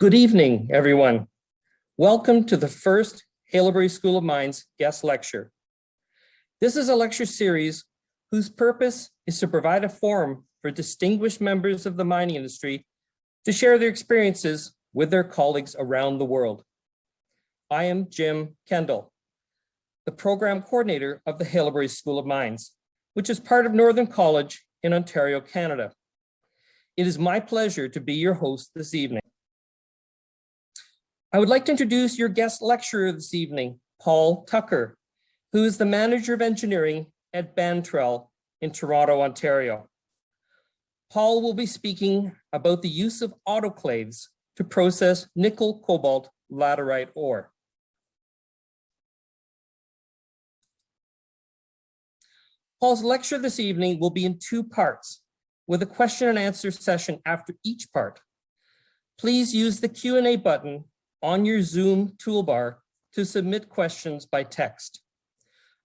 Good evening, everyone. Welcome to the first Haileybury School of Mines guest lecture. This is a lecture series whose purpose is to provide a forum for distinguished members of the mining industry to share their experiences with their colleagues around the world. I am Jim Kendall, the program coordinator of the Haileybury School of Mines, which is part of Northern College in Ontario, Canada. It is my pleasure to be your host this evening. I would like to introduce your guest lecturer this evening, Paul Tucker, who is the Manager of Engineering at Bantrell in Toronto, Ontario. Paul will be speaking about the use of autoclaves to process nickel-cobalt laterite ore. Paul's lecture this evening will be in two parts, with a question and answer session after each part. Please use the Q&A button on your Zoom toolbar to submit questions by text.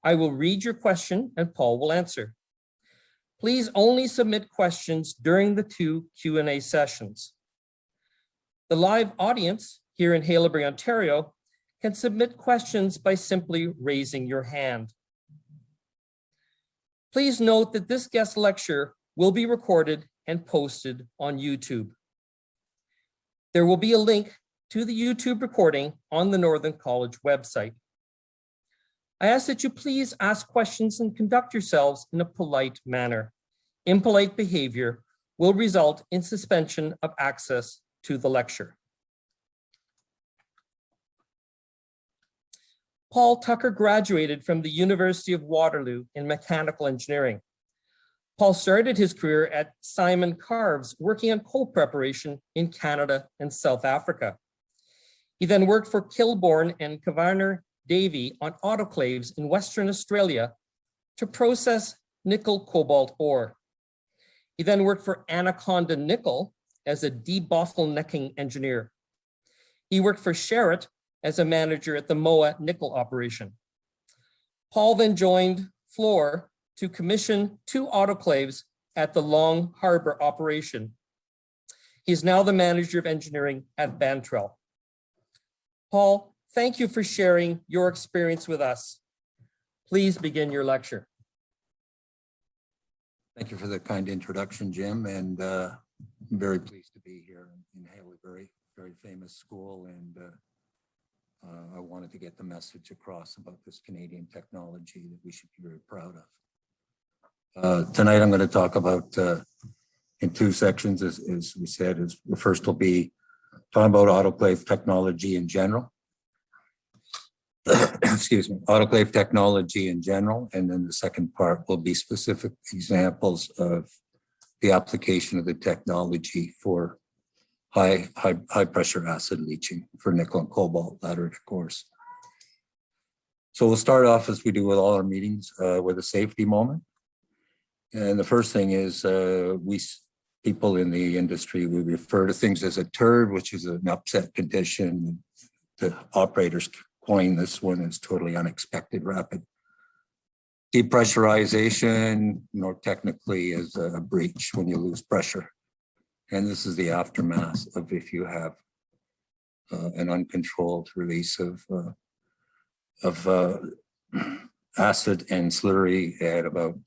I will read your question and Paul will answer. Please only submit questions during the two Q&A sessions. The live audience here in Haileybury, Ontario, can submit questions by simply raising your hand. Please note that this guest lecture will be recorded and posted on YouTube. There will be a link to the YouTube recording on the Northern College website. I ask that you please ask questions and conduct yourselves in a polite manner. Impolite behavior will result in suspension of access to the lecture. Paul Tucker graduated from the University of Waterloo in mechanical engineering. Paul started his career at Simon Carves, working on coal preparation in Canada and South Africa. He then worked for Kilbourne and Kavanagh Davy on autoclaves in Western Australia to process nickel-cobalt ore. He then worked for Anaconda Nickel as a debottlenecking engineer. He worked for Sherritt as a manager at the Moa nickel operation. Paul then joined Fluor to commission two autoclaves at the Long Harbour operation. He is now the manager of engineering at Bantrell. Paul, thank you for sharing your experience with us. Please begin your lecture. Thank you for the kind introduction, Jim, and I'm very pleased to be here in Haileybury, very famous school, and I wanted to get the message across about this Canadian technology that we should be very proud of. Tonight I'm going to talk about, in two sections, as we said, the first will be talking about autoclave technology in general. Excuse me, autoclave technology in general, and then the second part will be specific examples of the application of the technology for high pressure acid leaching for nickel and cobalt lateritic ores. So we'll start off, as we do with all our meetings, with a safety moment. And the first thing is people in the industry, we refer to things as a turd, which is an upset condition. The operators coin this one as totally unexpected rapid depressurization, more technically is a breach when you lose pressure. And this is the aftermath of if you have an uncontrolled release of acid and slurry at about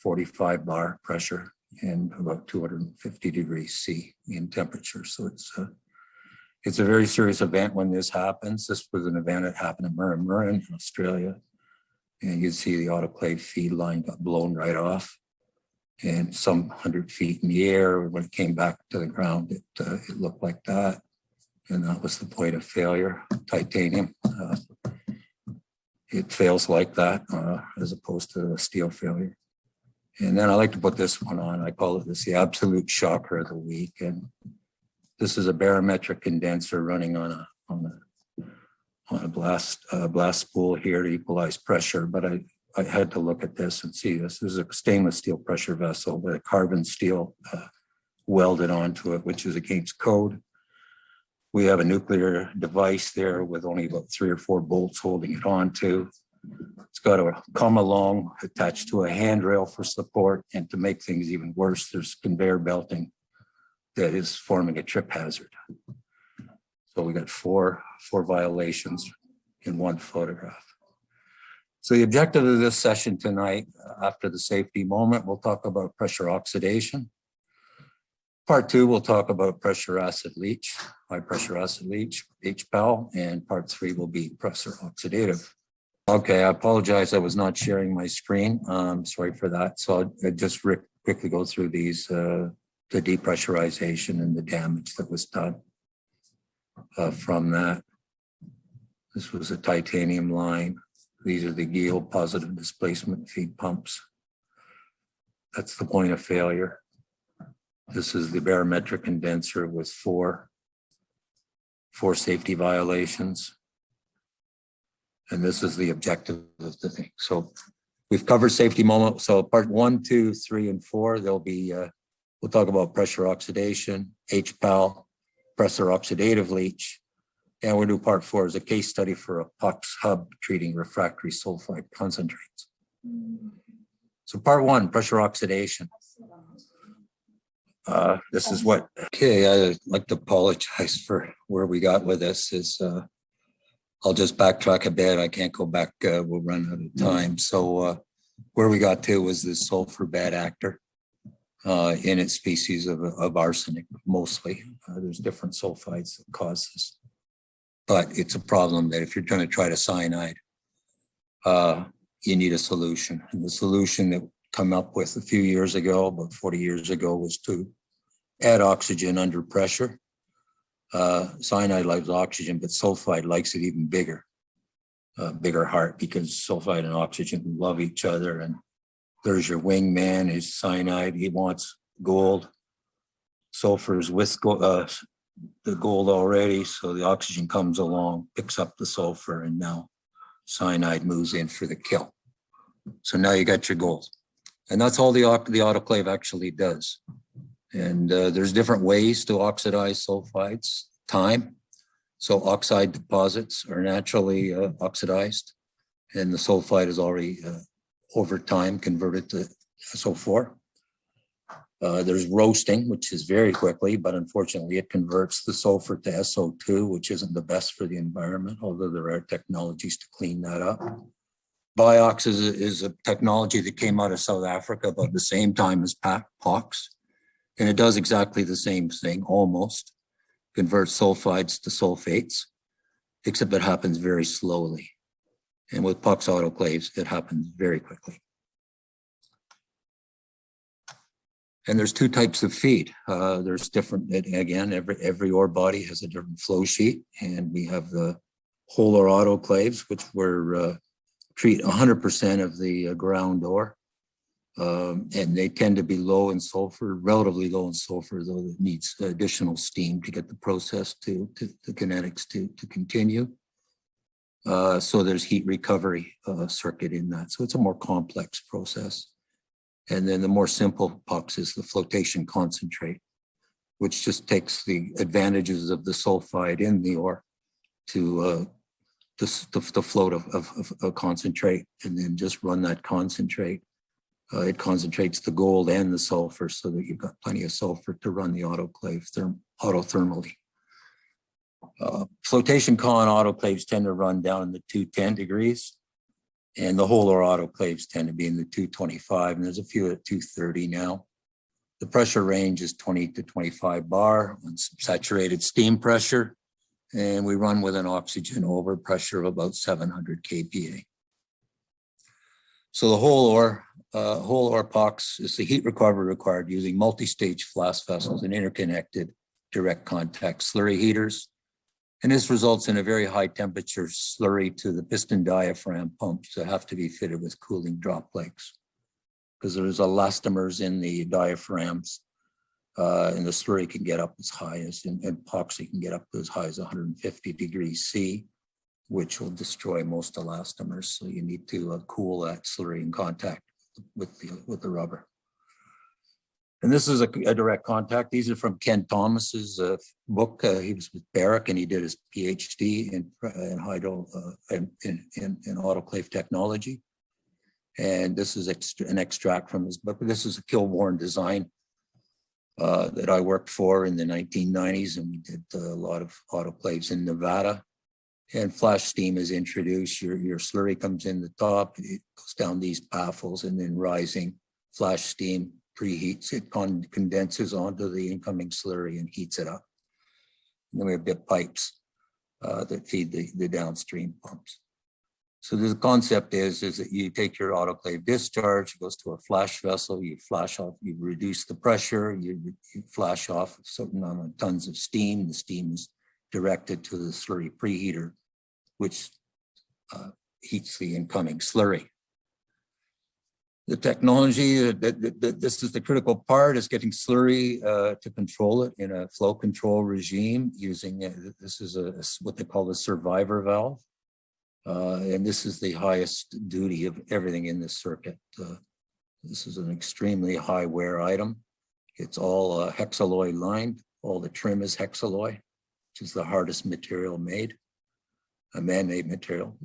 45 bar pressure and about 250 degrees C in temperature. So it's a very serious event when this happens. This was an event that happened in Murrin in Australia. And you see the autoclave feed line got blown right off. And some 100 feet in the air, when it came back to the ground, it looked like that. And that was the point of failure. Titanium, it fails like that as opposed to a steel failure. And then I like to put this one on. I call it the absolute shocker of the week. And this is a barometric condenser running on a blast spool here to equalize pressure. But I had to look at this and see this. This is a stainless steel pressure vessel with a carbon steel welded onto it, which is against code. We have a nuclear device there with only about 3 or 4 bolts holding it onto. It's got a come along attached to a handrail for support. And to make things even worse, there's conveyor belting that is forming a trip hazard. So we got four violations in one photograph. So the objective of this session tonight, after the safety moment, we'll talk about pressure oxidation. Part 2, we'll talk about pressure acid leach, high pressure acid leach, HPAL, and part 3 will be pressure oxidative. Okay, I apologize, I was not sharing my screen. Sorry for that. So I'll just quickly go through these, the depressurization and the damage that was done from that. This was a titanium line. These are the Gale positive displacement feed pumps. That's the point of failure. This is the barometric condenser with four safety violations. And this is the objective of the thing. So we've covered safety moment. So part 1, 2, 3, and 4, there'll be, we'll talk about pressure oxidation, HPAL, pressure oxidative leach. And we'll do part 4 as a case study for a POX hub treating refractory sulfide concentrates. So part 1, pressure oxidation. This is what, okay, I'd like to apologize for where we got with this. I'll just backtrack a bit. I can't go back, we'll run out of time. So where we got to was this sulfur bad actor in its species of arsenic, mostly. There's different sulfides that cause this. But it's a problem that if you're going to try to cyanide, you need a solution. And the solution that come up with a few years ago, about 40 years ago, was to add oxygen under pressure. Cyanide likes oxygen, but sulfide likes it even bigger, bigger heart, because sulfide and oxygen love each other. And there's your wingman is cyanide. He wants gold. Sulfur's with the gold already, so the oxygen comes along, picks up the sulfur, and now cyanide moves in for the kill. So now you got your gold. And that's all the autoclave actually does. And there's different ways to oxidize sulfides. Time. So oxide deposits are naturally oxidized, and the sulfide is already over time converted to SO4. There's roasting, which is very quickly, but unfortunately it converts the sulfur to SO2, which isn't the best for the environment, although there are technologies to clean that up. Biox is a technology that came out of South Africa about the same time as POX, and it does exactly the same thing, almost. Converts sulfides to sulfates, except it happens very slowly. And with POX autoclaves, it happens very quickly. And there's 2 types of feed. There's different, again, every ore body has a different flow sheet. And we have the whole ore autoclaves, which were treat 100% of the ground ore. And they tend to be low in sulfur, relatively low in sulfur, though it needs additional steam to get the process to the kinetics to continue. So there's heat recovery circuit in that. So it's a more complex process. And then the more simple POX is the flotation concentrate, which just takes the advantages of the sulfide in the ore to float a concentrate, and then just run that concentrate. It concentrates the gold and the sulfur so that you've got plenty of sulfur to run the autoclave autothermally. Flotation column autoclaves tend to run down in the 210 degrees. And the whole ore autoclaves tend to be in the 225, and there's a few at 230 now. The pressure range is 20 to 25 bar on saturated steam pressure, and we run with an oxygen overpressure of about 700 kPa. So the whole ore POX is the heat recovery required using multi-stage flask vessels and interconnected direct contact slurry heaters. And this results in a very high temperature slurry to the piston diaphragm pumps that have to be fitted with cooling drop legs, because there's elastomers in the diaphragms, and the slurry can get up as high as, and epoxy can get up to as high as 150 degrees C, which will destroy most elastomers. So you need to cool that slurry in contact with the rubber. And this is a direct contact. These are from Ken Thomas's book. He was with Barrick, and he did his PhD in autoclave technology. And this is an extract from his book. This is a Kilbourne design that I worked for in the 1990s, and we did a lot of autoclaves in Nevada. And flash steam is introduced. Your slurry comes in the top, it goes down these baffles, and then rising flash steam preheats it, condenses onto the incoming slurry and heats it up. And then we have dip pipes that feed the downstream pumps. So the concept is that you take your autoclave discharge, it goes to a flash vessel, you flash off, you reduce the pressure, you flash off a certain amount of tons of steam. The steam is directed to the slurry preheater, which heats the incoming slurry. The technology, this is the critical part, is getting slurry to control it in a flow control regime using, this is what they call the survivor valve. And this is the highest duty of everything in this circuit. This is an extremely high wear item. It's all hexalloy lined. All the trim is hexalloy, which is the hardest material made, a man-made material,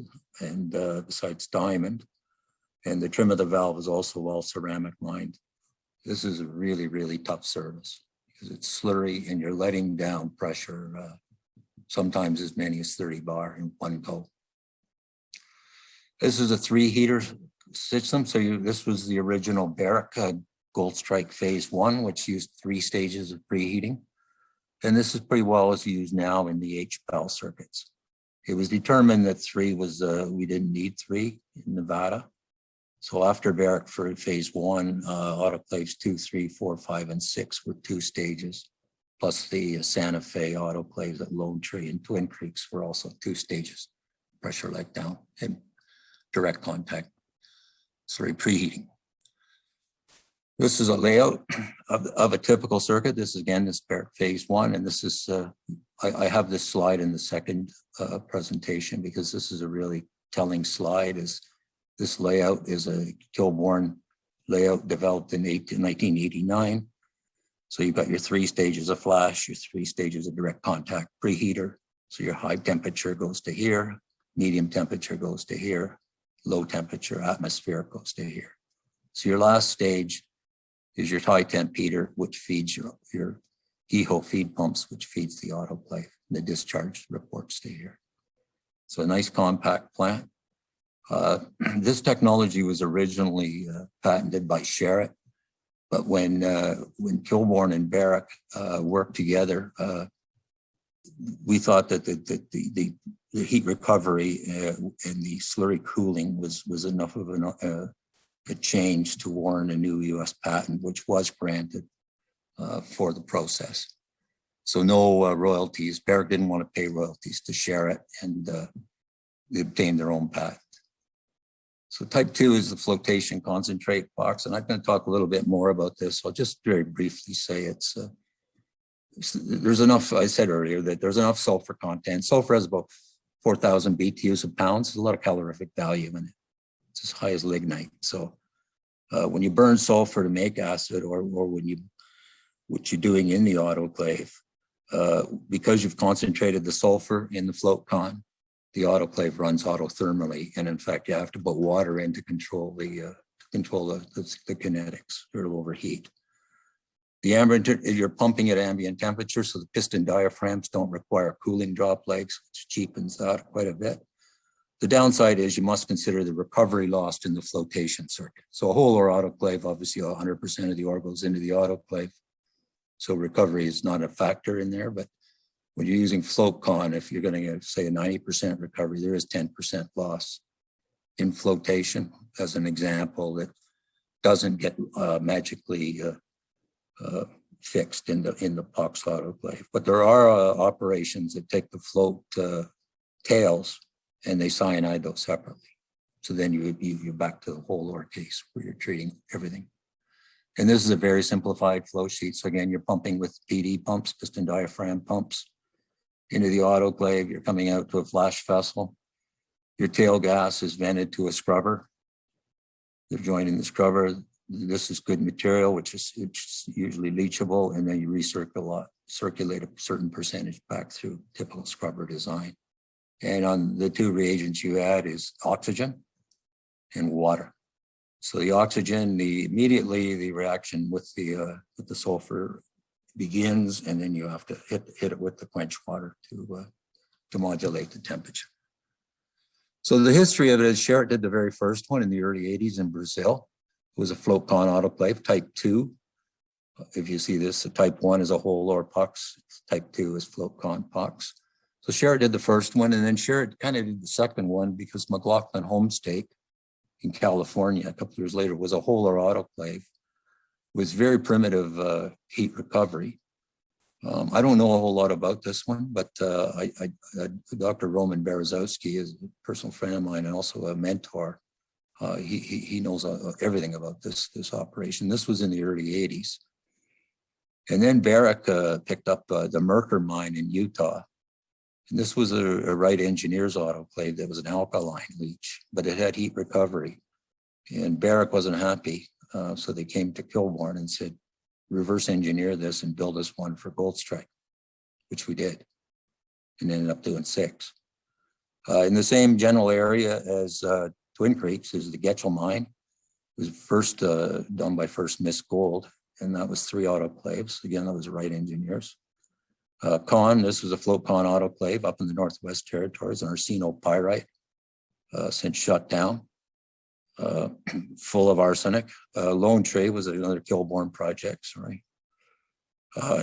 and besides diamond. And the trim of the valve is also all ceramic lined. This is a really, really tough service because it's slurry and you're letting down pressure, sometimes as many as 30 bar in one go. This is a 3-heater system. So this was the original Barrick Gold Strike Phase 1, which used 3 stages of preheating. And this is pretty well as used now in the HPAL circuits. It was determined that 3 was, we didn't need 3 in Nevada. So after Barrick for Phase 1, autoclaves 2, 3, 4, 5, and 6 were 2 stages, plus the Santa Fe autoclaves at Lone Tree and Twin Creeks were also 2 stages, pressure let down and direct contact, preheating. This is a layout of a typical circuit. This is again, this Barrick Phase 1, and this is, I have this slide in the second presentation because this is a really telling slide. Is this layout is a Kilbourne layout developed in 1989. So you've got your 3 stages of flash, your 3 stages of direct contact preheater. So your high temperature goes to here, medium temperature goes to here, low temperature atmospheric goes to here. So your last stage is your high temp heater, which feeds your GEHO feed pumps, which feeds the autoclave. The discharge reports to here. So a nice compact plant. This technology was originally patented by Sherritt, but when Kilbourne and Barrick worked together, we thought that the heat recovery and the slurry cooling was enough of a change to warrant a new U.S. patent, which was granted for the process. So no royalties. Barrick didn't want to pay royalties to Sherritt, and they obtained their own patent. So type 2 is the flotation concentrate box, and I'm going to talk a little bit more about this. I'll just very briefly say there's enough, I said earlier, that there's enough sulfur content. Sulfur has about 4,000 BTUs a pound. There's a lot of calorific value in it. It's as high as lignite. So when you burn sulfur to make acid, or when what you're doing in the autoclave, because you've concentrated the sulfur in the float con, the autoclave runs autothermally, and in fact, you have to put water in to control the kinetics, or it'll overheat. The ambient, you're pumping at ambient temperature, so the piston diaphragms don't require cooling drop legs, which cheapens that quite a bit. The downside is you must consider the recovery lost in the flotation circuit. So a whole ore autoclave, obviously 100% of the ore goes into the autoclave. So recovery is not a factor in there, but when you're using float con, if you're going to get, say, a 90% recovery, there is 10% loss in flotation, as an example, that doesn't get magically fixed in the POX autoclave. But there are operations that take the float tails and they cyanide those separately. So then you're back to the whole ore case where you're treating everything. And this is a very simplified flow sheet. So again, you're pumping with PD pumps, piston diaphragm pumps, into the autoclave. You're coming out to a flash vessel. Your tail gas is vented to a scrubber. They're joining the scrubber. This is good material, which is usually leachable, and then you circulate a certain percentage back through typical scrubber design. And on the 2 reagents you add is oxygen and water. So the oxygen, immediately the reaction with the sulfur begins, and then you have to hit it with the quench water to modulate the temperature. So the history of it is Sherritt did the very first one in the early 80s in Brazil. It was a float con autoclave, type 2. If you see this, the type 1 is a whole ore pucks, type 2 is float con pucks. So Sherritt did the first one, and then Sherritt kind of did the second one because McLaughlin Homestake in California a couple of years later was a whole ore autoclave with very primitive heat recovery. I don't know a whole lot about this one, but Dr. Roman Berezowski is a personal friend of mine and also a mentor. He knows everything about this operation. This was in the early 80s. And then Barrick picked up the Mercer mine in Utah. And this was a Wright Engineers autoclave that was an alkaline leach, but it had heat recovery. And Barrick wasn't happy. So they came to Kilbourne and said, reverse engineer this and build us one for Goldstrike, which we did, and ended up doing 6. In the same general area as Twin Creeks is the Getchell mine. It was first done by First Miss Gold, and that was 3 autoclaves. Again, that was Wright Engineers. Con, this was a float con autoclave up in the Northwest Territories, an arsenopyrite, since shut down. Full of arsenic. Lone Tree was another Kilbourne project, sorry.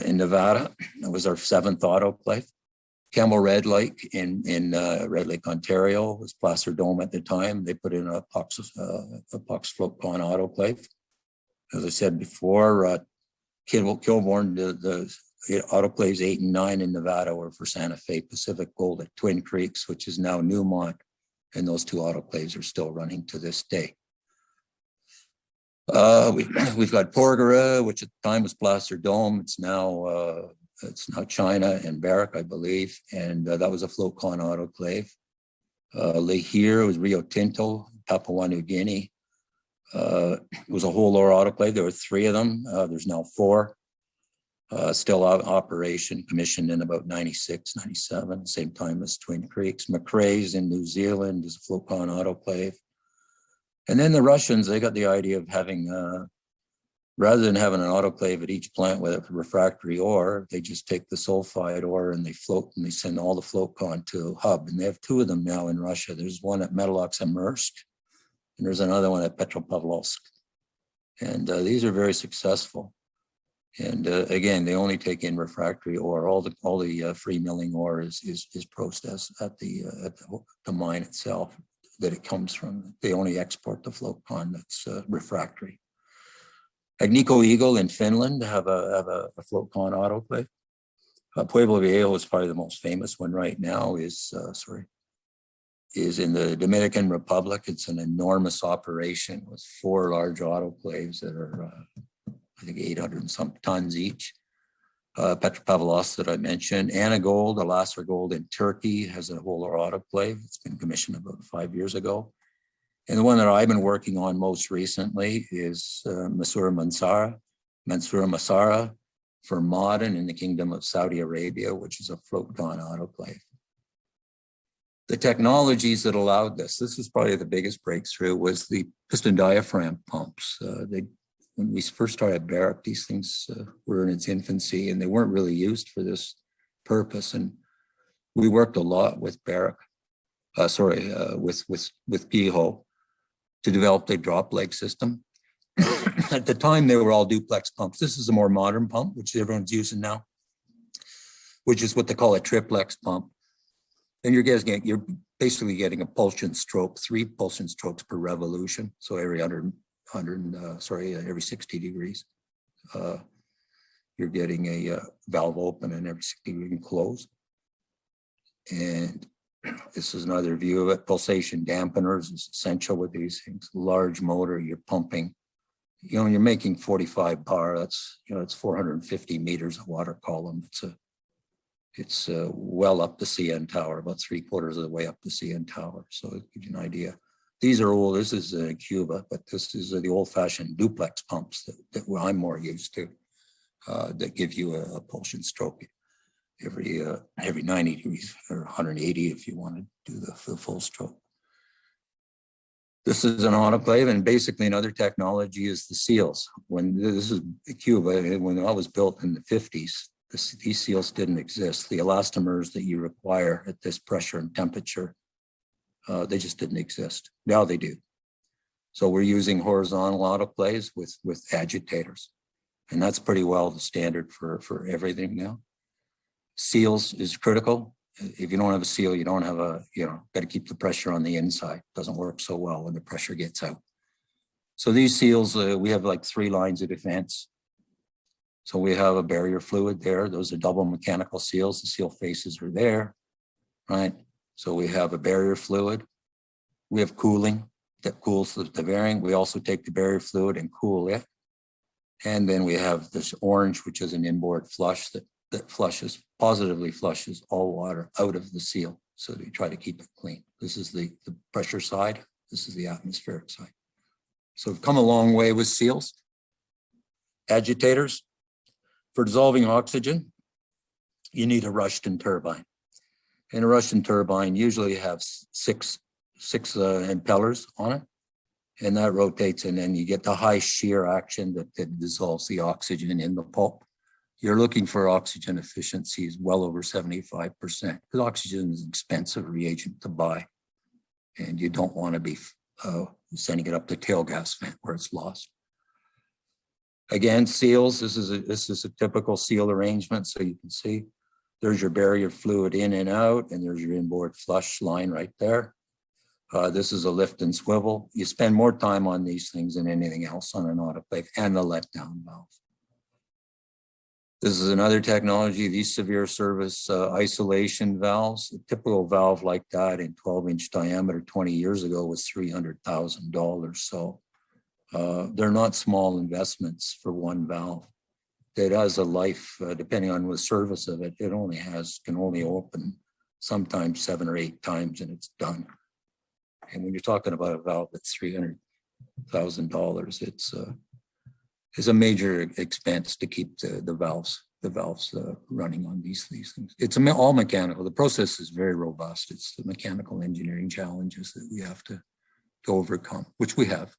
In Nevada, that was our 7th autoclave. Camel Red Lake in Red Lake, Ontario was Placer Dome at the time. They put in a Pox float con autoclave. As I said before, Kilbourne, the autoclaves 8 and 9 in Nevada were for Santa Fe Pacific Gold at Twin Creeks, which is now Newmont. And those 2 autoclaves are still running to this day. We've got Porgera, which at the time was Placer Dome. It's now China and Barrick, I believe, and that was a float con autoclave. Lihir was Rio Tinto, Papua New Guinea. It was a whole ore autoclave. There were 3 of them. There's now 4. Still operation, commissioned in about 96, 97, same time as Twin Creeks. McRae's in New Zealand is a float con autoclave. And then the Russians, they got the idea of having, rather than having an autoclave at each plant with a refractory ore, they just take the sulfide ore and they float and they send all the float con to a hub. And they have 2 of them now in Russia. There's one at Metalox-Immersk, and there's another one at Petropavlovsk. And these are very successful. And again, they only take in refractory ore. All the free milling ore is processed at the mine itself that it comes from. They only export the float con that's refractory. Agnico Eagle in Finland have a float con autoclave. Pueblo Viejo is probably the most famous one right now. Is in the Dominican Republic. It's an enormous operation with 4 large autoclaves that are I think 800 and some tons each. Petropavlovsk that I mentioned. Anagold, Alacer Gold in Turkey has a whole ore autoclave. It's been commissioned about 5 years ago. And the one that I've been working on most recently is Mansour Massara for Ma'aden in the Kingdom of Saudi Arabia, which is a float con autoclave. The technologies that allowed this was probably the biggest breakthrough, was the piston diaphragm pumps. When we first started Barrick, these things were in its infancy and they weren't really used for this purpose. And we worked a lot with Barrick, with Piho to develop the drop leg system. At the time, they were all duplex pumps. This is a more modern pump, which everyone's using now, which is what they call a triplex pump. And you're basically getting a pulsion stroke, 3 pulsion strokes per revolution. So every every 60 degrees, you're getting a valve open and every 60 degrees close. And this is another view of it. Pulsation dampeners is essential with these things. Large motor, you're pumping. You're making 45 bar. That's it's 450 meters of water column. It's well up the CN tower, about 3/4 of the way up the CN tower. So it gives you an idea. These are old. This is Cuba, but this is the old-fashioned duplex pumps that I'm more used to, that give you a pulsion stroke every 90 degrees or 180 if you want to do the full stroke. This is an autoclave, and basically another technology is the seals. When this is Cuba, when I was built in the 50s, these seals didn't exist. The elastomers that you require at this pressure and temperature, they just didn't exist. Now they do. So we're using horizontal autoclaves with agitators, and that's pretty well the standard for everything now. Seals is critical. If you don't have a seal, you don't have got to keep the pressure on the inside. Doesn't work so well when the pressure gets out. So these seals, we have like 3 lines of defense. So we have a barrier fluid there. Those are double mechanical seals. The seal faces are there, right? So we have a barrier fluid. We have cooling that cools the bearing. We also take the barrier fluid and cool it. And then we have this orange, which is an inboard flush that positively flushes all water out of the seal. So we try to keep it clean. This is the pressure side. This is the atmospheric side. So we've come a long way with seals. Agitators. For dissolving oxygen, you need a Rushton turbine. And a Rushton turbine usually have six impellers on it. And that rotates, and then you get the high shear action that dissolves the oxygen in the pulp. You're looking for oxygen efficiencies well over 75%, because oxygen is an expensive reagent to buy. And you don't want to be sending it up the tail gas vent where it's lost. Again, seals, this is a typical seal arrangement. So you can see there's your barrier fluid in and out, and there's your inboard flush line right there. This is a lift and swivel. You spend more time on these things than anything else on an autoclave, and the letdown valve. This is another technology, these severe service isolation valves. A typical valve like that in 12-inch diameter 20 years ago was $300,000. So they're not small investments for one valve. It has a life, depending on the service of it, can only open sometimes 7 or 8 times and it's done. And when you're talking about a valve that's $300,000, it's a major expense to keep the valves running on these things. It's all mechanical. The process is very robust. It's the mechanical engineering challenges that we have to overcome, which we have.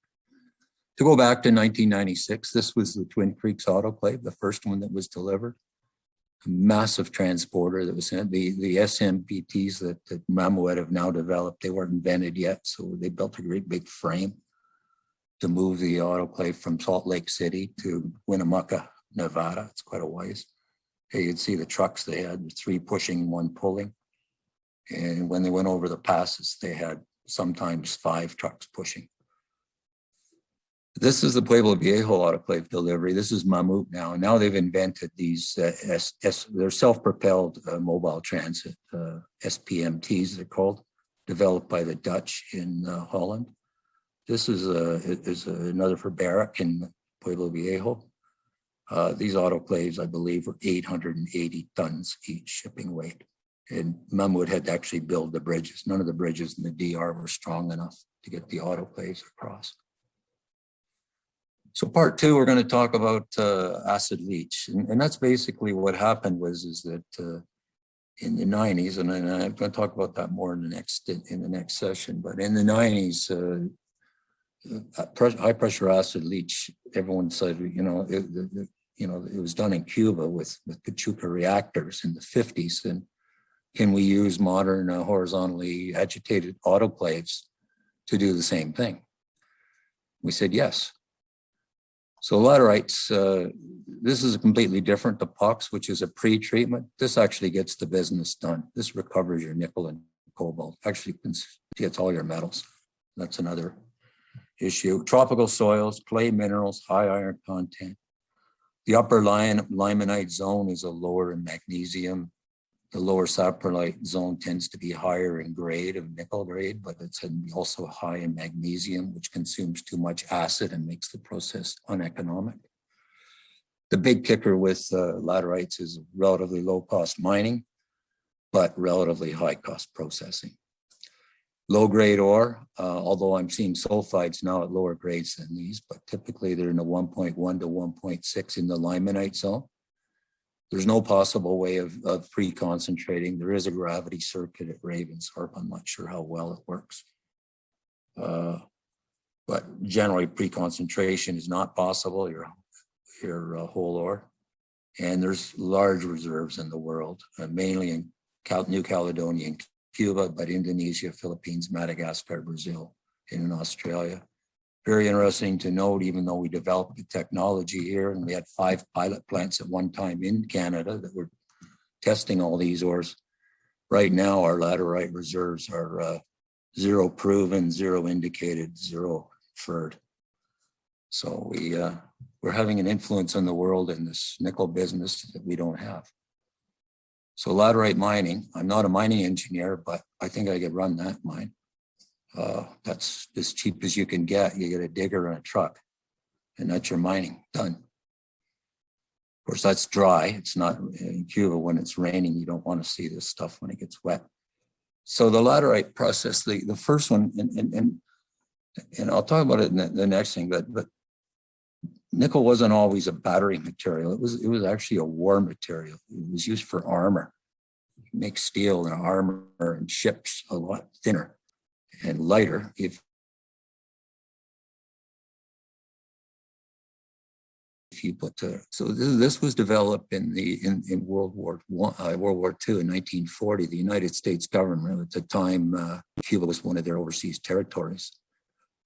To go back to 1996, this was the Twin Creeks autoclave, the first one that was delivered. A massive transporter that was sent. The SMPTs that Mammoet have now developed, they weren't invented yet, so they built a great big frame to move the autoclave from Salt Lake City to Winnemucca, Nevada. It's quite a ways. You'd see the trucks, they had 3 pushing, 1 pulling. And when they went over the passes, they had sometimes 5 trucks pushing. This is the Pueblo Viejo autoclave delivery. This is Mammoet now. Now they've invented these, they're self-propelled mobile transit, SPMTs they're called, developed by the Dutch in Holland. This is another for Barrick in Pueblo Viejo. These autoclaves, I believe, were 880 tons each shipping weight. And Mammoet had to actually build the bridges. None of the bridges in the DR were strong enough to get the autoclaves across. So part 2, we're going to talk about acid leach. And that's basically what happened is that in the 90s, and I'm going to talk about that more in the next session, but in the 90s, high pressure acid leach, everyone said, it was done in Cuba with Pachuca reactors in the 50s. And can we use modern horizontally agitated autoclaves to do the same thing? We said yes. So laterites, this is a completely different. The POX, which is a pre-treatment, this actually gets the business done. This recovers your nickel and cobalt. Actually gets all your metals. That's another issue. Tropical soils, clay minerals, high iron content. The upper limonite zone is a lower in magnesium. The lower saprolite zone tends to be higher in grade of nickel grade, but it's also high in magnesium, which consumes too much acid and makes the process uneconomic. The big kicker with laterites is relatively low cost mining, but relatively high cost processing. Low grade ore, although I'm seeing sulfides now at lower grades than these, but typically they're in the 1.1 to 1.6 in the limonite zone. There's no possible way of pre-concentrating. There is a gravity circuit at Ravensthorpe. I'm not sure how well it works. but generally pre-concentration is not possible, your whole ore. And there's large reserves in the world, mainly in New Caledonia and Cuba, but Indonesia, Philippines, Madagascar, Brazil, and in Australia. Very interesting to note, even though we developed the technology here and we had 5 pilot plants at one time in Canada that were testing all these ores, right now our laterite reserves are 0 proven, 0 indicated, 0 inferred. So we're having an influence on the world in this nickel business that we don't have. So laterite mining, I'm not a mining engineer, but I think I could run that mine. That's as cheap as you can get. You get a digger and a truck, and that's your mining done. Of course, that's dry. It's not in Cuba when it's raining. You don't want to see this stuff when it gets wet. So the laterite process, the first one, and I'll talk about it in the next thing, but nickel wasn't always a battery material. It was actually a war material. It was used for armor. Make steel and armor and ships a lot thinner and lighter if you put to. So this was developed in World War II in 1940. The United States government at the time, Cuba was one of their overseas territories.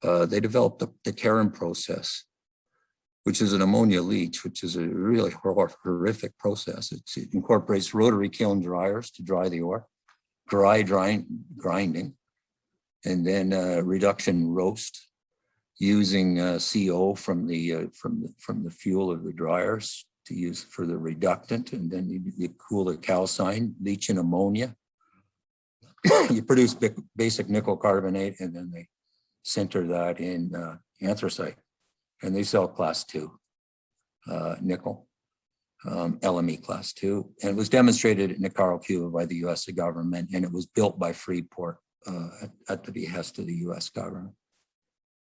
They developed the Caron process, which is an ammonia leach, which is a really horrific process. It incorporates rotary kiln dryers to dry the ore, grinding, and then reduction roast using CO from the fuel of the dryers to use for the reductant, and then you cool the calcine, leach in ammonia. You produce basic nickel carbonate, and then they sinter that in anthracite, and they sell class 2 nickel, LME class 2, and it was demonstrated in Nicaragua, Cuba by the U.S. government, and it was built by Freeport at the behest of the U.S. government.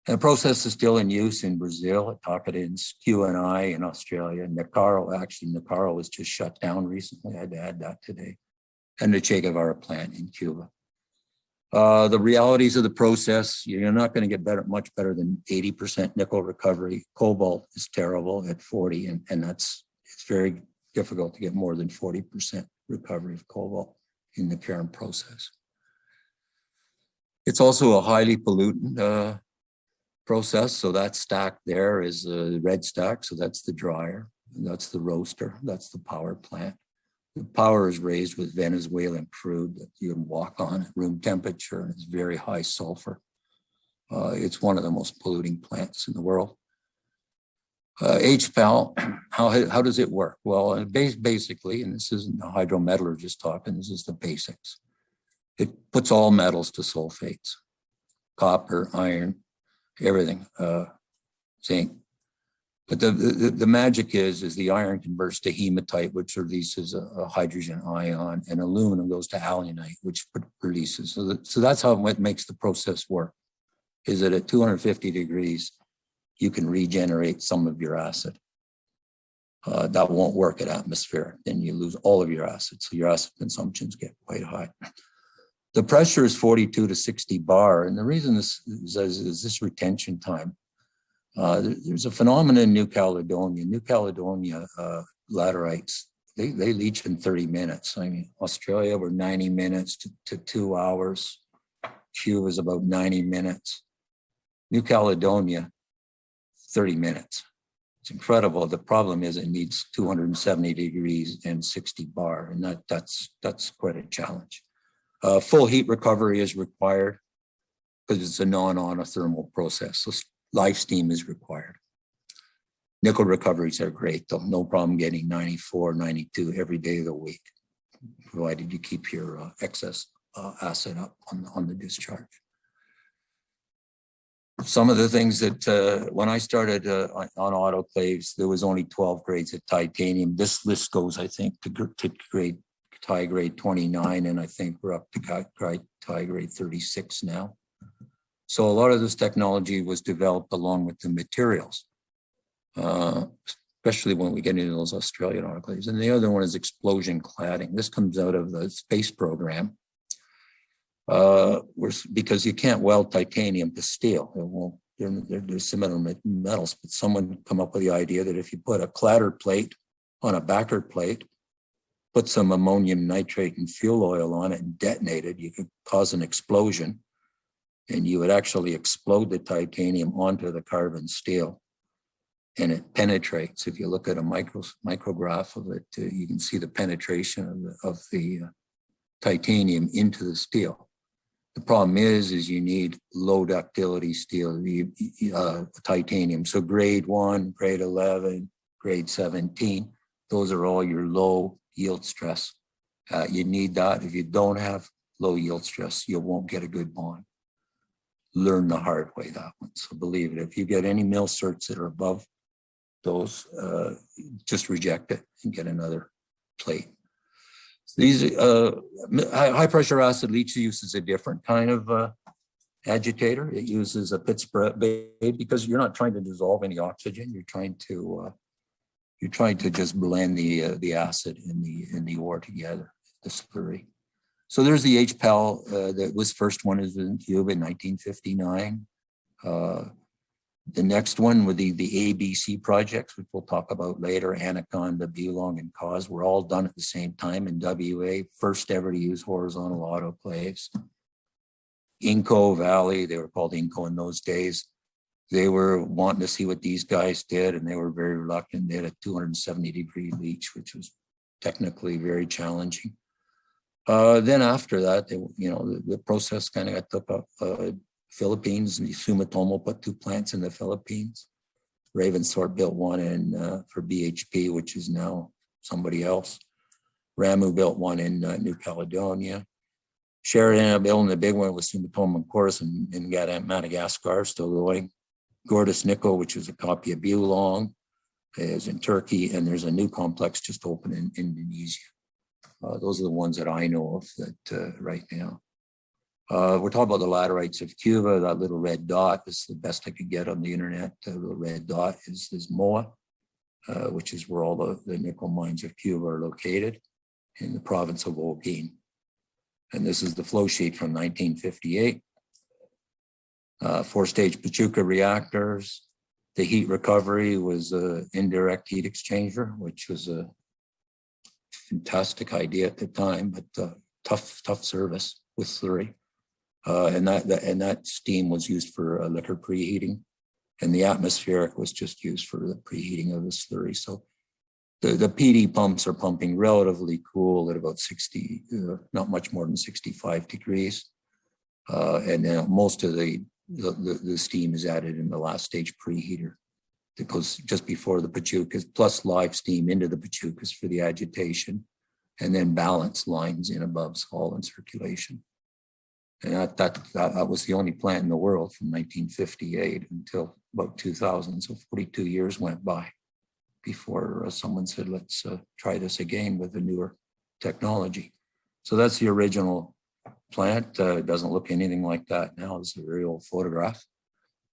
And the process is still in use in Brazil, at Tocantins, QNI in Australia, Nicaragua was just shut down recently. I had to add that today, and the Che Guevara plant in Cuba. The realities of the process, you're not going to get much better than 80% nickel recovery. Cobalt is terrible at 40, and it's very difficult to get more than 40% recovery of cobalt in the Caron process. It's also a highly pollutant process. So that stack there is a red stack. So that's the dryer, and that's the roaster, that's the power plant. The power is raised with Venezuelan crude that you can walk on at room temperature, and it's very high sulfur. It's one of the most polluting plants in the world. HPAL, how does it work? Well, basically, and this isn't a hydrometallurgist talking, this is the basics. It puts all metals to sulfates, copper, iron, everything, zinc. But the magic is the iron converts to hematite, which releases a hydrogen ion, and aluminum goes to alunite, which releases. So that's how it makes the process work, is that at 250 degrees, you can regenerate some of your acid. That won't work at atmosphere, then you lose all of your acid. So your acid consumptions get quite high. The pressure is 42 to 60 bar. And the reason this is this retention time. There's a phenomenon in New Caledonia. New Caledonia laterites, they leach in 30 minutes. I mean, Australia were 90 minutes to 2 hours. Cuba is about 90 minutes. New Caledonia, 30 minutes. It's incredible. The problem is it needs 270 degrees and 60 bar, and that's quite a challenge. Full heat recovery is required because it's a non-autothermal process. So live steam is required. Nickel recoveries are great, though. No problem getting 94, 92 every day of the week, provided you keep your excess acid up on the discharge. Some of the things that when I started on autoclaves, there was only 12 grades of titanium. This list goes, I think, to tie grade 29, and I think we're up to tie grade 36 now. So a lot of this technology was developed along with the materials, especially when we get into those Australian autoclaves. And the other one is explosion cladding. This comes out of the space program, because you can't weld titanium to steel. they're similar metals, but someone come up with the idea that if you put a clatter plate on a backer plate, put some ammonium nitrate and fuel oil on it and detonate it, you could cause an explosion, and you would actually explode the titanium onto the carbon steel, and it penetrates. If you look at a micrograph of it, you can see the penetration of the titanium into the steel. The problem is you need low ductility steel, titanium. So grade 1, grade 11, grade 17, those are all your low yield stress. You need that. If you don't have low yield stress, you won't get a good bond. Learn the hard way, that one. So believe it, if you get any mill certs that are above those, just reject it and get another plate. These high pressure acid leach uses a different kind of agitator. It uses a pit spread because you're not trying to dissolve any oxygen. You're trying to just blend the acid in the ore together, the slurry. So there's the HPAL that was first one is in Cuba in 1959. The next one with the ABC projects, which we'll talk about later, Anaconda, Bulong and Cawse, were all done at the same time in WA, first ever to use horizontal autoclaves. Inco Valley, they were called Inco in those days. They were wanting to see what these guys did, and they were very reluctant. They had a 270-degree leach, which was technically very challenging. Then after that, the process kind of got took up. Philippines, and Sumitomo put 2 plants in the Philippines. Ravensthorpe built one for BHP, which is now somebody else. Ramu built one in New Caledonia. Sheridan building the big one with Sumitomo and Chorus in Madagascar, still going. Gordus Nickel, which is a copy of Bulong, is in Turkey, and there's a new complex just opened in Indonesia. Those are the ones that I know of that right now. We're talking about the laterites of Cuba. That little red dot is the best I could get on the internet. The little red dot is Moa, which is where all the nickel mines of Cuba are located in the province of Holguin. And this is the flow sheet from 1958. 4-stage Pachuca reactors. The heat recovery was an indirect heat exchanger, which was a fantastic idea at the time, but tough service with slurry. And that steam was used for liquor preheating, and the atmospheric was just used for the preheating of the slurry. So the PD pumps are pumping relatively cool at about 60, not much more than 65 degrees. And then most of the steam is added in the last stage preheater that goes just before the Pachucas, plus live steam into the Pachucas for the agitation, and then balance lines in above all in circulation. And that was the only plant in the world from 1958 until about 2000. So 42 years went by before someone said, let's try this again with the newer technology. So that's the original plant. It doesn't look anything like that now. It's a very old photograph.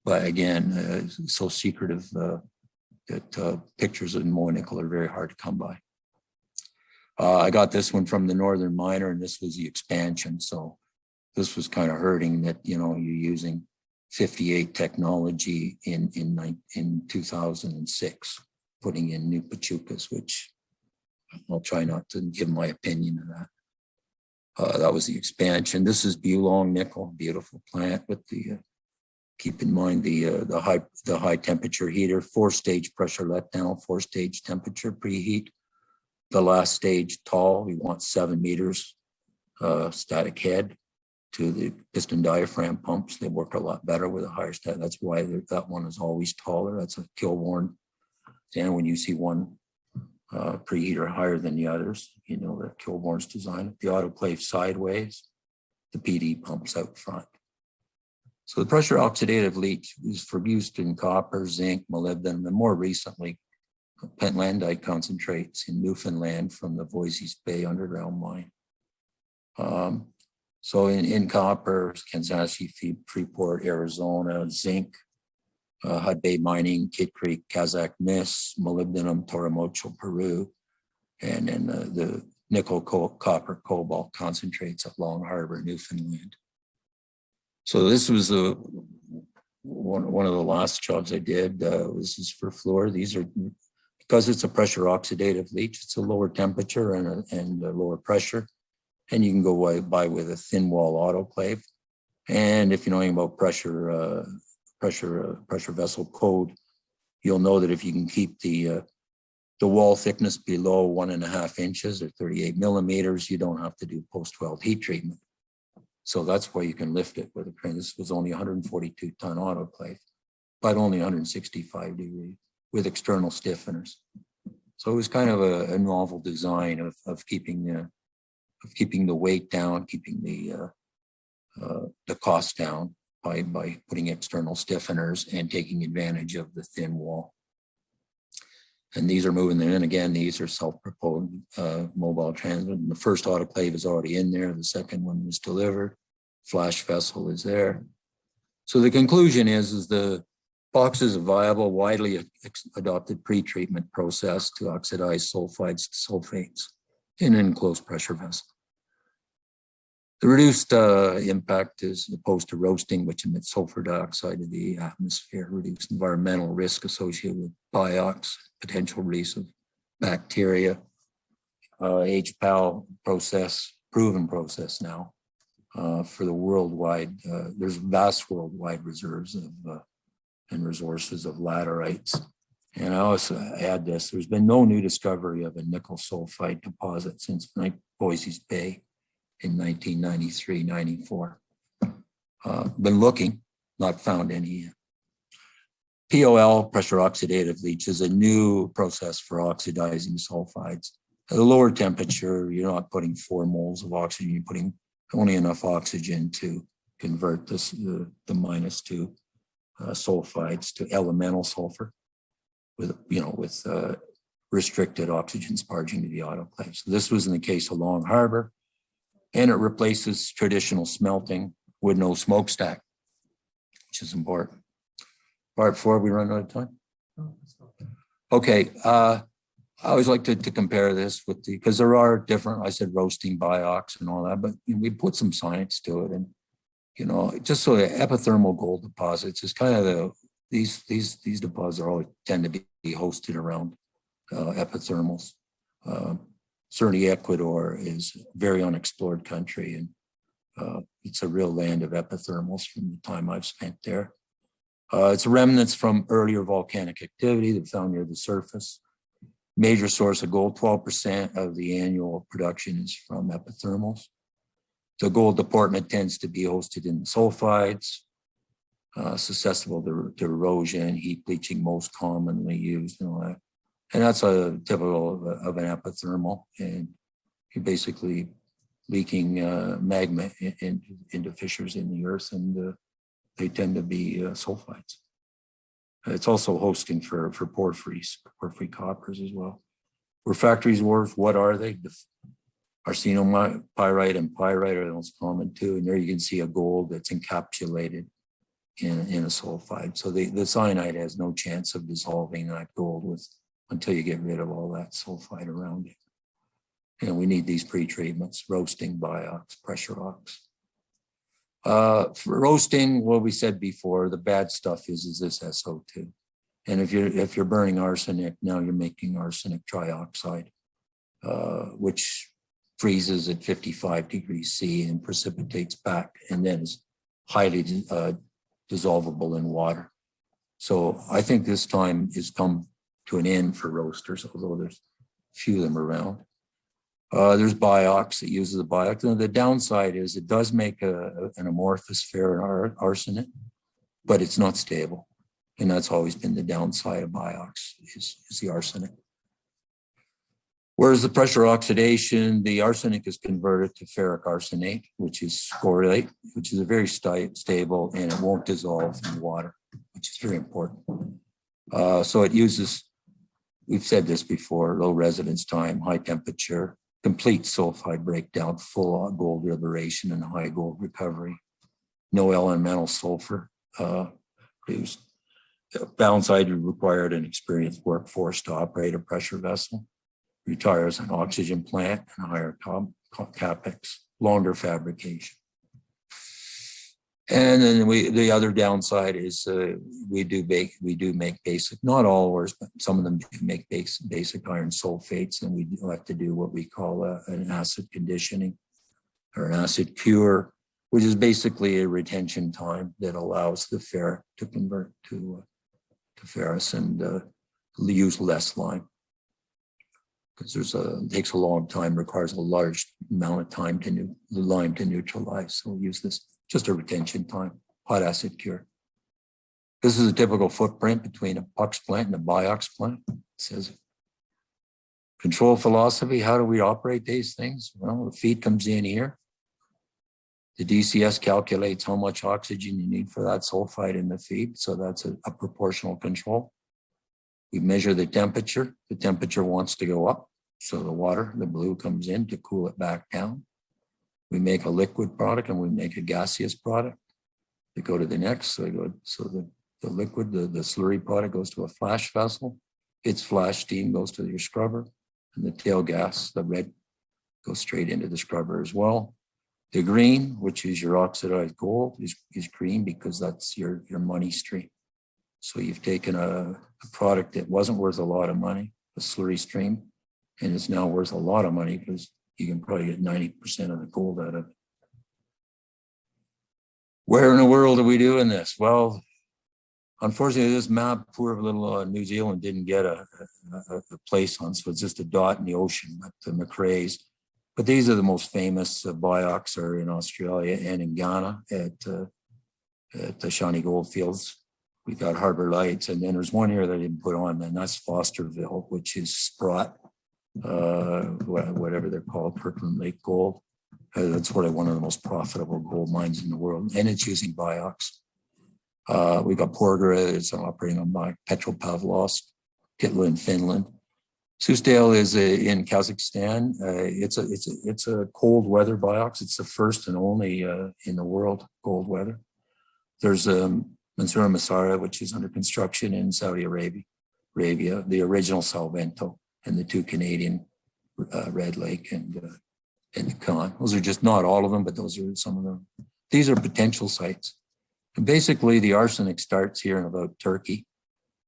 But again, so secretive that pictures of Moa nickel are very hard to come by. I got this one from the Northern Miner, and this was the expansion. So this was kind of hurting that, you're using 58 technology in 2006, putting in new Pachucas, which I'll try not to give my opinion of that. That was the expansion. This is Bulong nickel, beautiful plant with the, keep in mind the high temperature heater, 4-stage pressure letdown, 4-stage temperature preheat. The last stage tall, we want 7 meters static head to the piston diaphragm pumps. They work a lot better with a higher static. That's why that one is always taller. That's a Kilbourne. And when you see one preheater higher than the others, you know that Kilbourne's design. The autoclave sideways, the PD pumps out front. So the pressure oxidative leach is for use in copper, zinc, molybdenum, and more recently, pentlandite concentrates in Newfoundland from the Voisey's Bay underground mine. So in copper, Kansashi, Freeport, Arizona, zinc, Hud Bay Mining, Kid Creek, Kazakh Miss, molybdenum, Toromocho, Peru, and then the nickel, copper, cobalt concentrates at Long Harbor, Newfoundland. So this was one of the last jobs I did was just for floor. These are, because it's a pressure oxidative leach, it's a lower temperature and a lower pressure. And you can go by with a thin wall autoclave. And if you know anything about pressure vessel code, you'll know that if you can keep the wall thickness below 1.5 inches or 38 millimeters, you don't have to do post-weld heat treatment. So that's why you can lift it with a crane. This was only 142 ton autoclave, but only 165 degrees with external stiffeners. So it was kind of a novel design of keeping the weight down, keeping the cost down by putting external stiffeners and taking advantage of the thin wall. And these are moving them in. Again, these are self-propelled mobile transmitters. The first autoclave is already in there. The second one was delivered. Flash vessel is there. So the conclusion is the box is a viable, widely adopted pre-treatment process to oxidize sulfides to sulfates in an enclosed pressure vessel. The reduced impact is opposed to roasting, which emits sulfur dioxide to the atmosphere, reduced environmental risk associated with biox, potential release of bacteria, HPAL process, proven process now for the worldwide, there's vast worldwide reserves of and resources of laterites. And I also add this, there's been no new discovery of a nickel sulfide deposit since Boise's Bay in 1993-94. Been looking, not found any yet. POL, pressure oxidative leach, is a new process for oxidizing sulfides. At a lower temperature, you're not putting 4 moles of oxygen, you're putting only enough oxygen to convert this, the -2 sulfides to elemental sulfur with, with restricted oxygen sparging to the autoclave. So this was in the case of Long Harbor, and it replaces traditional smelting with no smokestack, which is important. Part 4, we run out of time. Okay, I always like to compare this with because there are different, I said roasting, biox and all that, but we put some science to it. And, just so the epithermal gold deposits is kind of these deposits are always tend to be hosted around epithermals. Certainly Ecuador is a very unexplored country, and it's a real land of epithermals from the time I've spent there. It's remnants from earlier volcanic activity that found near the surface. Major source of gold, 12% of the annual production is from epithermals. The gold deportment tends to be hosted in sulfides, susceptible to erosion, heat bleaching, most commonly used and all that. And that's a typical of an epithermal, and you're basically leaking magma into fissures in the earth, and they tend to be sulfides. It's also hosting for porphyry coppers as well. Refractories wars, what are they? Arsenopyrite and pyrite are the most common too, and there you can see a gold that's encapsulated in a sulfide. So the cyanide has no chance of dissolving that gold until you get rid of all that sulfide around it. And we need these pre-treatments, roasting, biox, pressure ox. For roasting, what we said before, the bad stuff is this SO2. And if you're burning arsenic, now you're making arsenic trioxide, which freezes at 55 degrees C and precipitates back, and then is highly dissolvable in water. So I think this time has come to an end for roasters, although there's a few of them around. There's biox that uses the biox. And the downside is it does make an amorphous ferrous arsenic, but it's not stable. And that's always been the downside of biox is the arsenic. Whereas the pressure oxidation, the arsenic is converted to ferric arsenate, which is scorelate, which is a very stable, and it won't dissolve in water, which is very important. So it uses, we've said this before, low residence time, high temperature, complete sulfide breakdown, full gold liberation, and high gold recovery. No elemental sulfur produced. Downside, you required an experienced workforce to operate a pressure vessel. Retires an oxygen plant and higher capex, longer fabrication. And then the other downside is we do make basic, not all ores, but some of them do make basic iron sulfates, and we do have to do what we call an acid conditioning or an acid cure, which is basically a retention time that allows the ferric to convert to ferrous and use less lime. Because it takes a long time, requires a large amount of time to the lime to neutralize. So we'll use this, just a retention time, hot acid cure. This is a typical footprint between a PUX plant and a BIOX plant. It says, control philosophy, how do we operate these things? Well, the feed comes in here. The DCS calculates how much oxygen you need for that sulfide in the feed. So that's a proportional control. We measure the temperature. The temperature wants to go up. So the water, the blue, comes in to cool it back down. We make a liquid product and we make a gaseous product. They go to the next. So the liquid, the slurry product goes to a flash vessel. Its flash steam goes to your scrubber. And the tail gas, the red, goes straight into the scrubber as well. The green, which is your oxidized gold, is green because that's your money stream. So you've taken a product that wasn't worth a lot of money, a slurry stream, and it's now worth a lot of money because you can probably get 90% of the gold out of it. Where in the world are we doing this? Well, unfortunately, this map, poor little New Zealand didn't get a place on, so it's just a dot in the ocean, but the McRae's. But these are the most famous BIOX are in Australia and in Ghana at the Shawnee Goldfields. We got Harbor Lights, and then there's one here that I didn't put on, and that's Fosterville, which is Sprott, whatever they're called, Kirkland Lake Gold. That's probably one of the most profitable gold mines in the world, and it's using BIOX. We got Porgera, it's operating on Petropavlovsk, Kitla in Finland. Susdale is in Kazakhstan. It's a cold weather BIOX. It's the first and only in the world cold weather. There's Mansoura Massara, which is under construction in Saudi Arabia, the original Salvento, and the two Canadian Red Lake and the Caron. Those are just not all of them, but those are some of them. These are potential sites. And basically, the arsenic starts here in about Turkey,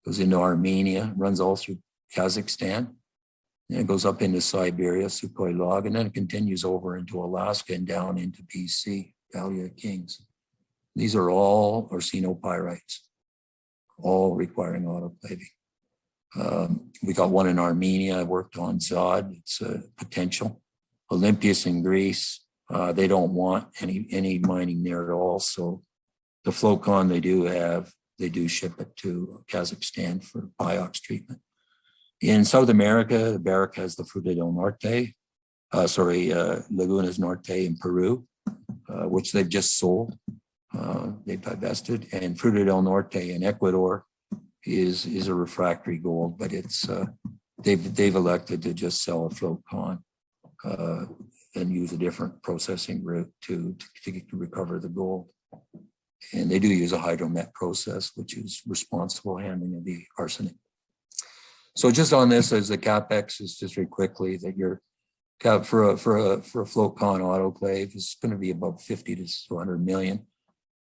goes into Armenia, runs all through Kazakhstan, and it goes up into Siberia, Sukhoi Log, and then it continues over into Alaska and down into BC, Valley of Kings. These are all arsenopyrites, all requiring autoclaving. We got one in Armenia. I worked on Zod. It's a potential. Olympias in Greece. They don't want any mining there at all. So the Flocon they do ship it to Kazakhstan for BIOX treatment. In South America, Barrick has the Fruta del Norte, Lagunas Norte in Peru, which they've just sold. They've divested, and Fruta del Norte in Ecuador is a refractory gold, but it's they've elected to just sell a Flocon and use a different processing route to recover the gold. And they do use a hydromet process, which is responsible handling of the arsenic. So just on this, as the capex is just very quickly that your cap for a Flocon autoclave is going to be about 50 to 200 million.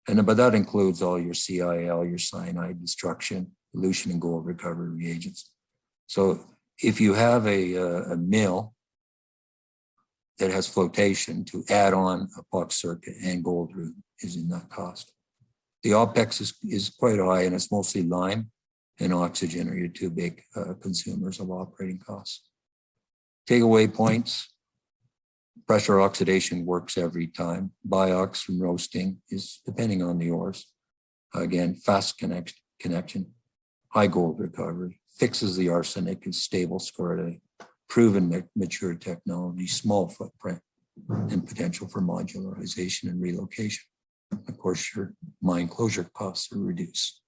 But that includes all your CIL, your cyanide destruction, dilution and gold recovery reagents. So if you have a mill that has flotation to add on a PUX circuit and gold route is in that cost. The OPEX is quite high, and it's mostly lime and oxygen are your two big consumers of operating costs. Takeaway points. Pressure oxidation works every time. BIOX from roasting is depending on the ores. Again, fast connection, high gold recovery, fixes the arsenic, is stable scoria, proven mature technology, small footprint, and potential for modularization and relocation. Of course, your mine closure costs are reduced.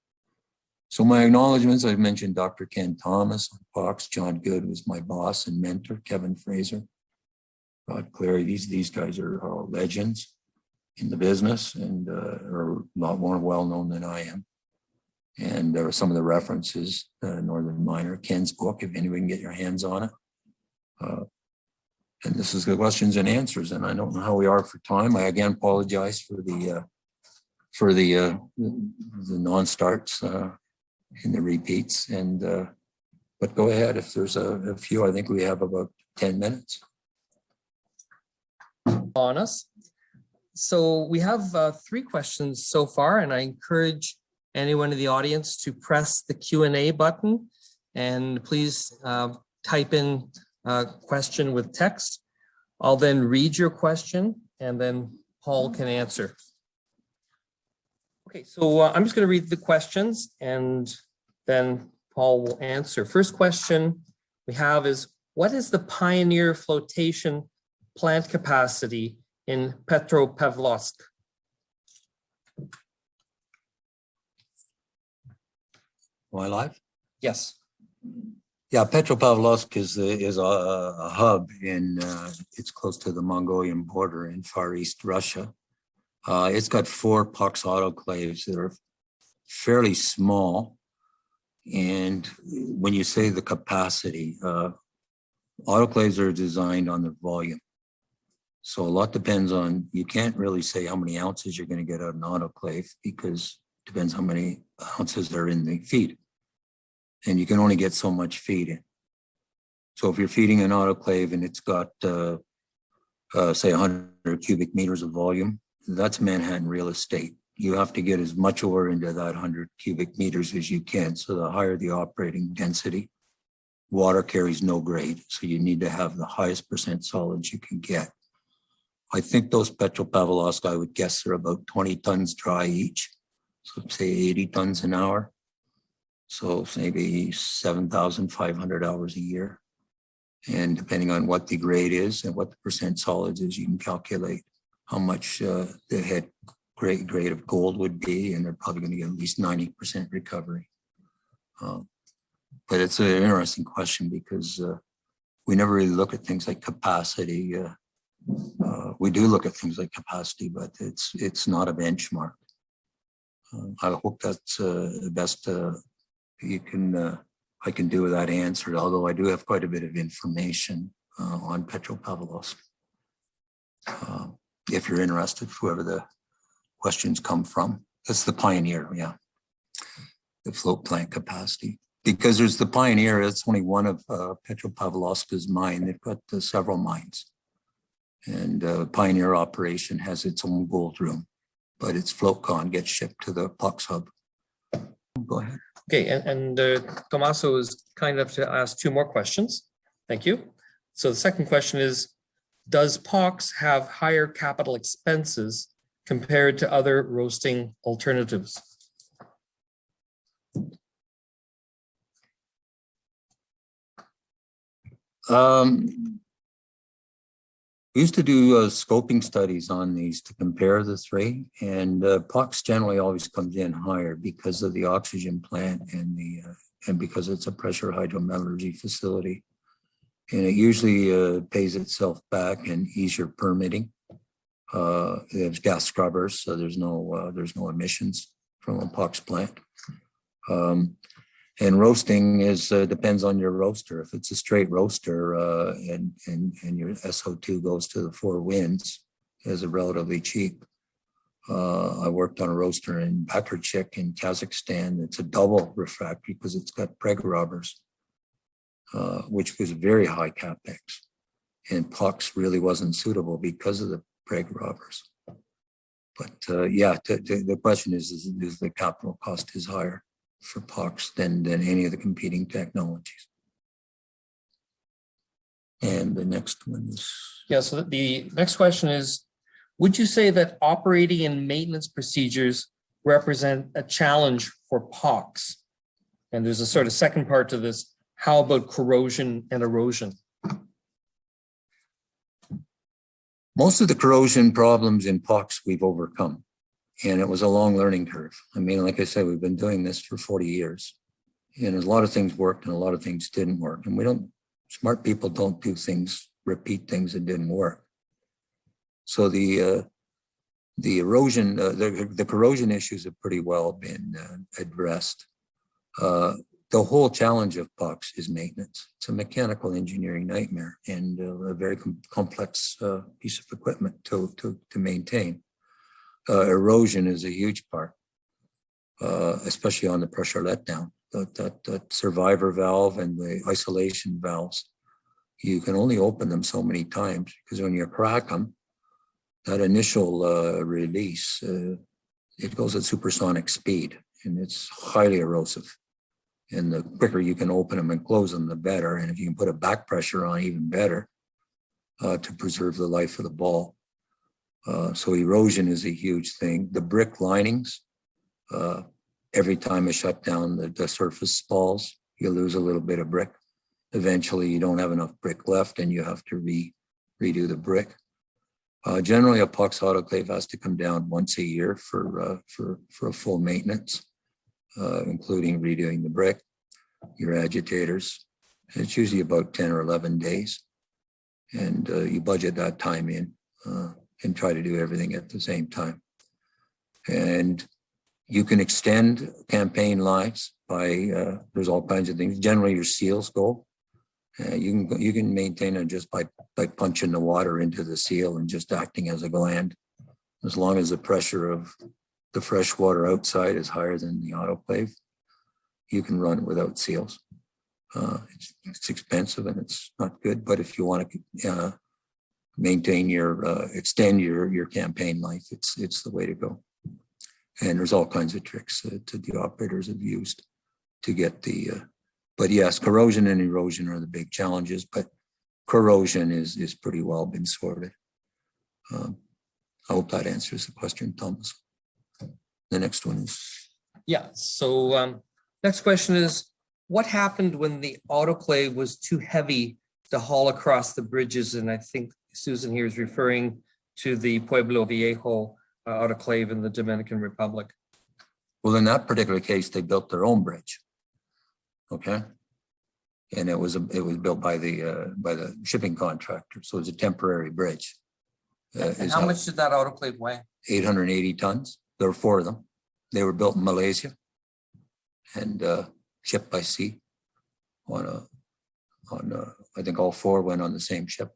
So my acknowledgements, I've mentioned Dr. Ken Thomas, Fox, John Good was my boss and mentor, Kevin Fraser, Rod Clary. These guys are all legends in the business and are a lot more well-known than I am. And there are some of the references, Northern Miner, Ken's book, if anyone can get your hands on it. And this is the questions and answers, and I don't know how we are for time. I again apologize for the for the non-starts and the repeats. And but go ahead if there's a few. I think we have about 10 minutes on us. So we have 3 questions so far, and I encourage anyone in the audience to press the Q&A button and please type in a question with text. I'll then read your question and then Paul can answer. Okay, so I'm just going to read the questions and then Paul will answer. First question we have is, what is the pioneer flotation plant capacity in Petropavlovsk? Am I live? Yes. Yeah, Petropavlovsk is a hub in, it's close to the Mongolian border in Far East Russia. It's got 4 POX autoclaves that are fairly small. And when you say the capacity, autoclaves are designed on the volume. So a lot depends on, you can't really say how many ounces you're going to get out of an autoclave because it depends how many ounces are in the feed. And you can only get so much feed in. So if you're feeding an autoclave and it's got, say 100 cubic meters of volume, that's Manhattan real estate. You have to get as much ore into that 100 cubic meters as you can. So the higher the operating density, water carries no grade. So you need to have the highest percent solids you can get. I think those Petropavlovsk, I would guess, are about 20 tons dry each. So say 80 tons an hour. So maybe 7,500 hours a year. And depending on what the grade is and what the percent solids is, you can calculate how much the head grade of gold would be, and they're probably going to get at least 90% recovery. But it's an interesting question because we never really look at things like capacity. We do look at things like capacity, but it's not a benchmark. I hope that's the best I can do with that answer, although I do have quite a bit of information on Petropavlovsk. If you're interested, whoever the questions come from. That's the pioneer, yeah. The float plant capacity. Because there's the pioneer, it's only one of Petropavlovsk's mine. They've got several mines. And pioneer operation has its own gold room, but its float con gets shipped to the POX hub. Go ahead. Okay, and Tommaso is kind enough to ask 2 more questions. Thank you. So the second question is, does POX have higher capital expenses compared to other roasting alternatives? We used to do scoping studies on these to compare the 3, and POX generally always comes in higher because of the oxygen plant and because it's a pressure hydrometallurgy facility, and it usually pays itself back and easier permitting. There's gas scrubbers, so there's no emissions from a POX plant. And roasting is depends on your roaster. If it's a straight roaster and your SO2 goes to the 4 winds, is relatively cheap. I worked on a roaster in Bakurchik in Kazakhstan. It's a double refractory because it's got preg rubbers, which was very high capex. And POX really wasn't suitable because of the preg rubbers. But yeah, the question is the capital cost is higher for POX than any of the competing technologies. And the next one is... Yeah, so the next question is, would you say that operating and maintenance procedures represent a challenge for POX? And there's a sort of second part to this. How about corrosion and erosion? Most of the corrosion problems in POX we've overcome. And it was a long learning curve. I mean, like I said, we've been doing this for 40 years. And a lot of things worked and a lot of things didn't work. And smart people don't do things, repeat things that didn't work. So the erosion, the corrosion issues have pretty well been addressed. The whole challenge of POX is maintenance. It's a mechanical engineering nightmare and a very complex piece of equipment to maintain. Erosion is a huge part, especially on the pressure letdown. That survivor valve and the isolation valves, you can only open them so many times, because when you crack them, that initial release, it goes at supersonic speed, and it's highly erosive. And the quicker you can open them and close them, the better. And if you can put a back pressure on, even better, to preserve the life of the ball. So erosion is a huge thing. The brick linings, every time I shut down the surface spalls, you lose a little bit of brick. Eventually, you don't have enough brick left, and you have to redo the brick. Generally, a POX autoclave has to come down once a year for a full maintenance, including redoing the brick, your agitators. It's usually about 10 or 11 days, and you budget that time in and try to do everything at the same time. And you can extend campaign lives by, there's all kinds of things. Generally, your seals go. You can maintain it just by punching the water into the seal and just acting as a gland. As long as the pressure of the fresh water outside is higher than the autoclave, you can run it without seals. It's expensive and it's not good, but if you want to maintain extend your campaign life, it's the way to go. And there's all kinds of tricks that the operators have used to get but yes, corrosion and erosion are the big challenges, but corrosion is pretty well been sorted. I hope that answers the question, Thomas. The next one is. Yeah, so next question is, what happened when the autoclave was too heavy to haul across the bridges? And I think Susan here is referring to the Pueblo Viejo autoclave in the Dominican Republic. Well, in that particular case, they built their own bridge. Okay. And it was built by the shipping contractor. So it was a temporary bridge. And how much did that autoclave weigh? 880 tons. There were 4 of them. They were built in Malaysia and shipped by sea I think all 4 went on the same ship.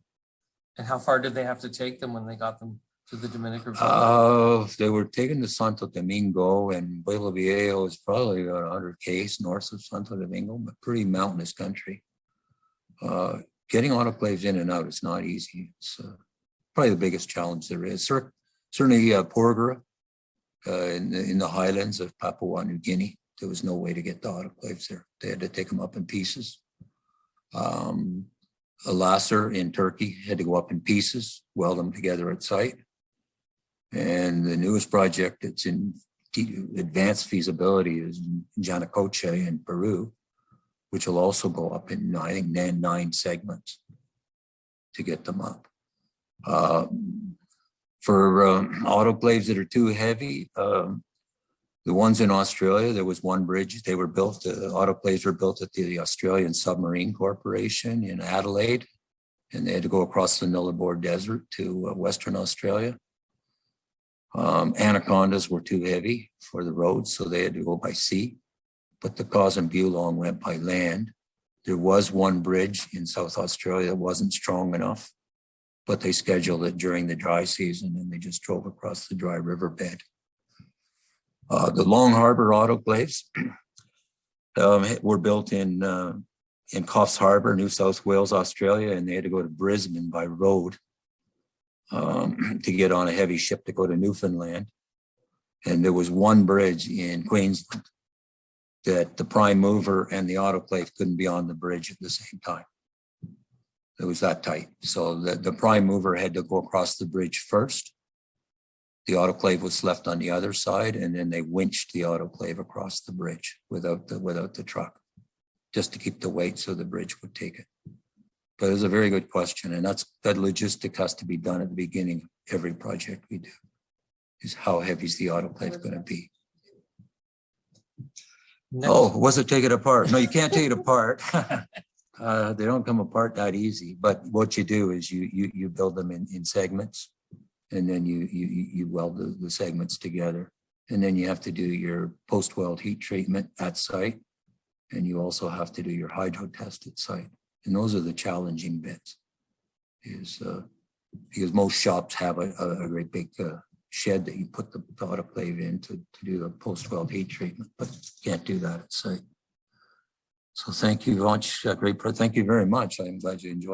And how far did they have to take them when they got them to the Dominican Republic? They were taken to Santo Domingo, and Pueblo Viejo is probably about 100 k's north of Santo Domingo, but pretty mountainous country. Getting autoclaves in and out is not easy. It's probably the biggest challenge there is. Certainly Porgera in the highlands of Papua New Guinea, there was no way to get the autoclaves there. They had to take them up in pieces. Lasser in Turkey had to go up in pieces, weld them together at site. And the newest project that's in advanced feasibility is Yanacocha in Peru, which will also go up in, I think, 9 segments to get them up. For autoclaves that are too heavy, the ones in Australia, there was one bridge. They were built, the autoclaves were built at the Australian Submarine Corporation in Adelaide, and they had to go across the Nullarbor Desert to Western Australia. Anacondas were too heavy for the roads, so they had to go by sea, but the Cawse and Bulong went by land. There was one bridge in South Australia that wasn't strong enough, but they scheduled it during the dry season and they just drove across the dry riverbed. The Long Harbour autoclaves were built in Coffs Harbour, New South Wales, Australia, and they had to go to Brisbane by road to get on a heavy ship to go to Newfoundland. And there was one bridge in Queensland that the prime mover and the autoclave couldn't be on the bridge at the same time. It was that tight. So the prime mover had to go across the bridge first. The autoclave was left on the other side, and then they winched the autoclave across the bridge without the truck, just to keep the weight so the bridge would take it. But it was a very good question, and that logistic has to be done at the beginning of every project we do, is how heavy is the autoclave going to be? Oh, was it take it apart? No, you can't take it apart. They don't come apart that easy, but what you do is you build them in segments, and then you weld the segments together. And then you have to do your post-weld heat treatment at site. And you also have to do your hydro test at site. And those are the challenging bits, because most shops have a great big shed that you put the autoclave in to do the post-weld heat treatment, but can't do that at site. So thank you much. Thank you very much. I'm glad you enjoyed